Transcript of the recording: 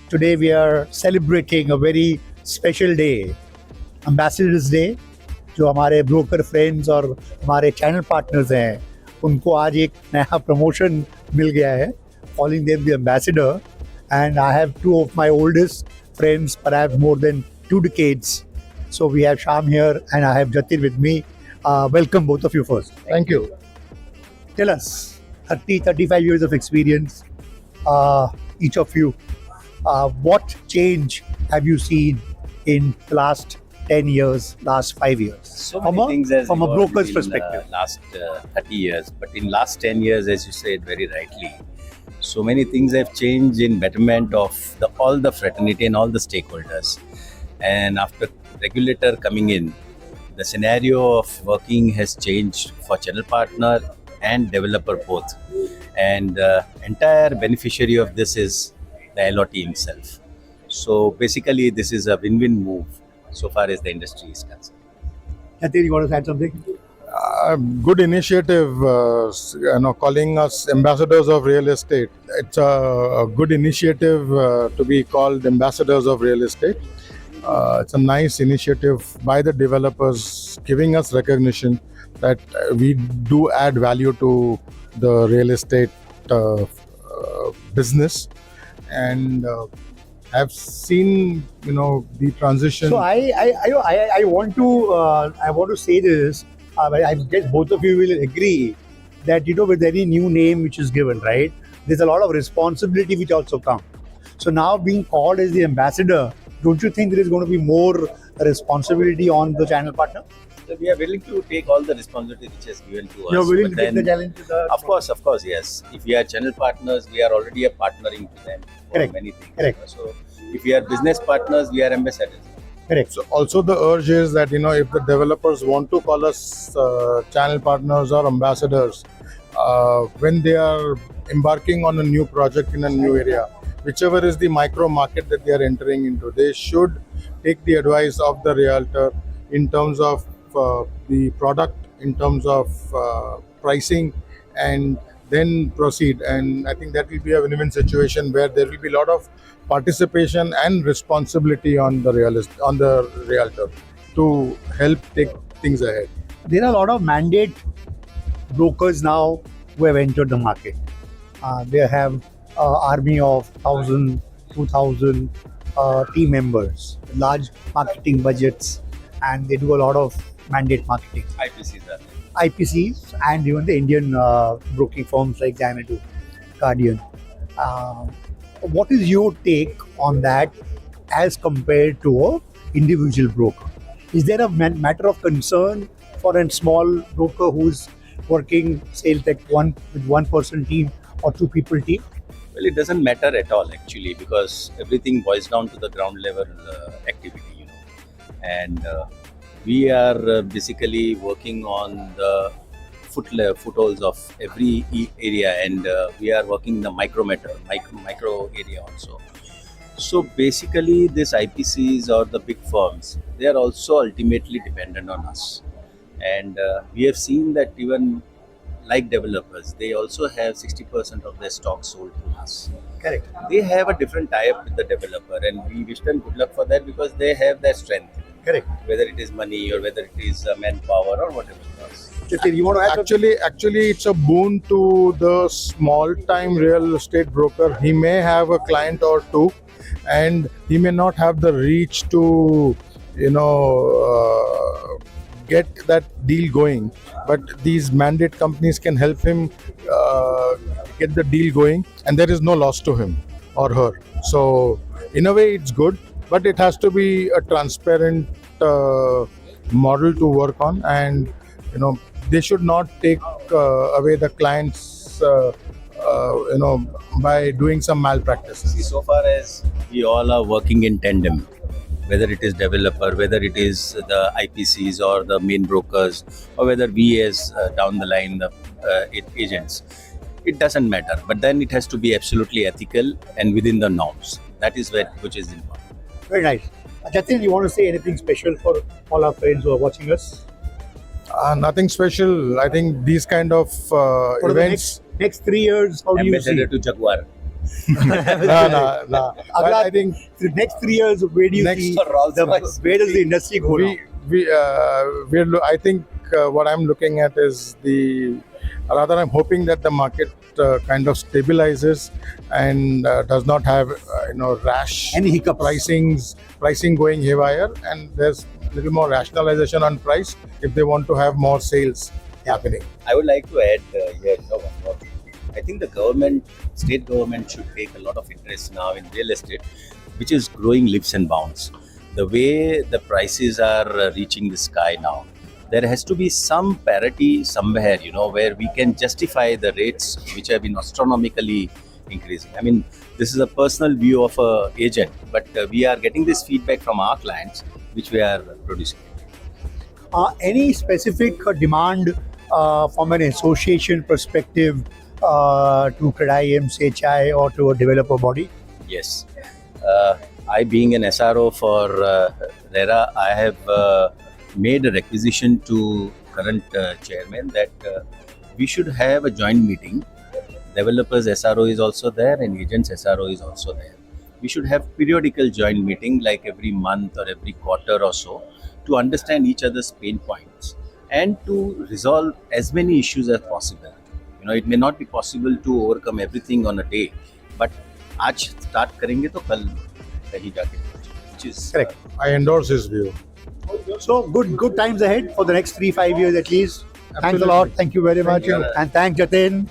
Today we are celebrating a very special day, Ambassadors Day. जो हमारे broker friends और हमारे चैनल पार्टनर्स हैं उनको आज एक नया प्रमोशन मिल गया है, calling them the ambassador. And I have two of my oldest friends, perhaps more than 2 decades. So we have Sham here and I have Jatin with me. Welcome both of you first. Thank you. Tell us, 35 years of experience, each of you. What change have you seen in the last 10 years, last 5 years? So many things has from a evolved broker's in, perspective. Last 30 years, but in last 10 years, as you said very rightly, so many things have changed in betterment of all the fraternity and all the stakeholders. And after regulator coming in, the scenario of working has changed for channel partner and developer both. And entire beneficiary of this is the LOT himself. So basically, this is a win-win move so far as the industry is concerned. Jatin, you want to add something? Good initiative, calling us ambassadors of real estate. It's a good initiative to be called ambassadors of real estate. It's a nice initiative by the developers giving us recognition that we do add value to the real estate business, and have seen the transition. So I want to say this. I guess both of you will agree that with any new name which is given, right, there's a lot of responsibility which also comes. So now being called as the ambassador, don't you think there is going to be more responsibility on the channel partner? So we are willing to take all the responsibility which is given to us. You're willing to but take the challenge to the... Of course, yes. If we are channel partners, we are already partnering to them for Correct. many things. Correct. So if we are business partners, we are ambassadors. Correct. So also the urge is that if the developers want to call us channel partners or ambassadors when they are embarking on a new project in a new area, whichever is the micro market that they are entering into, they should take the advice of the realtor in terms of the product, in terms of pricing, and then proceed. And I think that will be a win-win situation where there will be a lot of participation and responsibility on the realtor to help take things ahead. There are a lot of mandate brokers now who have entered the market. They have an army of 1,000, 2,000 team members, large marketing budgets, and they do a lot of mandate marketing. IPCs are there. IPCs and even the Indian broking firms like Xanadu, Guardian. What is your take on that as compared to an individual broker? Is there a matter of concern for a small broker who's working, say, like with one person team or 2 people team? Well, it doesn't matter at all actually, because everything boils down to the ground level activity, and we are basically working on the footholds of every area, and we are working the micro area also. So basically, this IPCs or the big firms, they are also ultimately dependent on us, and we have seen that even like developers, they also have 60% of their stock sold to us. Correct. They have a different tie-up with the developer, and we wish them good luck for that because they have their strength. Correct. Whether it is money or whether it is manpower or whatever it is. Jatin, you want to add something? Actually, it's a boon to the small-time real estate broker. He may have a client or two, and he may not have the reach to, get that deal going. But these mandate companies can help him get the deal going, and there is no loss to him or her. So, in a way, it's good, but it has to be a transparent model to work on, and they should not take away the clients by doing some malpractices. See, so far as we all are working in tandem, whether it is developer, whether it is the IPCs or the main brokers, or whether we as down the line the agents, it doesn't matter. But then it has to be absolutely ethical and within the norms. That is which is important. Very nice. Jatin, you want to say anything special for all our friends who are watching us? Nothing special. I think these kind of events next 3 years, how do you see? Ambassador to Jaguar. No. But I think the next 3 years, where do you Next see for Rolls-Royce. where does the industry go now? I think what I'm looking at is I'm hoping that the market kind of stabilizes and does not have rash Any hiccups? pricing going haywire, and there's a little more rationalization on price if they want to have more sales happening. I would like to add here, one more thing. I think the government, state government, should take a lot of interest now in real estate, which is growing leaps and bounds. The way the prices are reaching the sky now, there has to be some parity somewhere, where we can justify the rates which have been astronomically increasing. I mean, this is a personal view of an agent, but we are getting this feedback from our clients, which we are producing. Any specific demand from an association perspective to CREDAI MCHI or to a developer body? Yes. I, being an SRO for RERA, I have made a requisition to current chairman that we should have a joint meeting. Developers SRO is also there and agents SRO is also there. We should have periodical joint meeting like every month or every quarter or so to understand each other's pain points and to resolve as many issues as possible. It may not be possible to overcome everything on a day, but आज start करेंगे तो कल कहीं जाके, which is Correct. I endorse his view. So good times ahead for the next 3-5 years at least. Thanks a lot. Thank you very much. you. And thanks, Jatin.